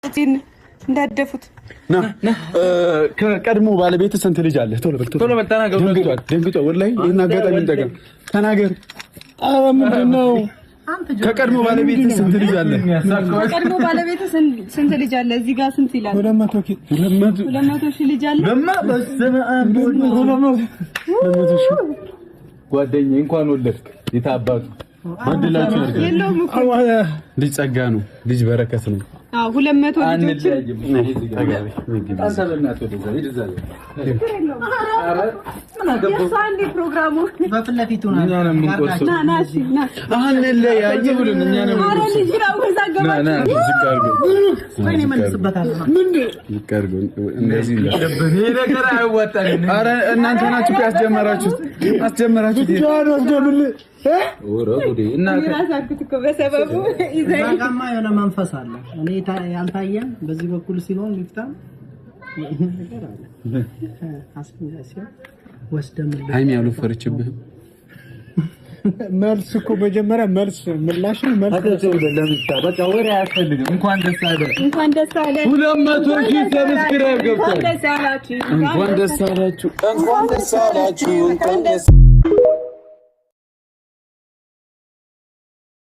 እንዳደፉት ና ከቀድሞ ባለቤት ስንት ልጅ አለ? ቶሎ በል ተናገር። ደንግጧል ወላሂ። ይሄን አጋጣሚ እንጠቀም። ተናገር። ኧረ ምንድን ነው? ከቀድሞ ባለቤት ስንት ልጅ አለ? ከቀድሞ ባለቤት ስንት ልጅ አለ? እዚህ ጋር ስንት ይላል? 200 ሺህ ልጅ አለ። ጓደኛዬ እንኳን ወለድክ። የታባቱ ወንድላችሁ የለውም እኮ ልጅ ጸጋ ነው። ልጅ በረከት ነው። 200 ልጆች ታሰበናት ወደዛ ይደዛል። ምን አገባው ፕሮግራሙ በፍለፊቱ ነው ና አሁን ለያየ ብለን እኛ ነው አረ ልጅ ነው ወዛገባ ዝቃርጎ ወይኔ መልስበታለሁ ዝቃርጎ እንደዚህ ይሄ ነገር አይወጣልኝ። አረ እናንተ ናችሁ አስጀመራችሁት ጃኖ አስጀምል ኦሮ ጉዴ እና ራሳችሁ እኮ በሰበቡ ይዘይ ማጋማ የሆነ መንፈስ አለ። እኔ ያልታየን በዚህ በኩል ሲሆን ይፍታ ነገር አለ አስፈላጊ ወስደም ሃይሚ ያሉ ፈርችብህ መልስ እኮ መጀመሪያ መልስ ምላሽ መልስ ለምታ በቃ ወሬ አያስፈልግም። እንኳን ደስ አለ 200 ሺህ ሰብስክራይብ ገብቷል። እንኳን ደስ አላችሁ እንኳን ደስ አላችሁ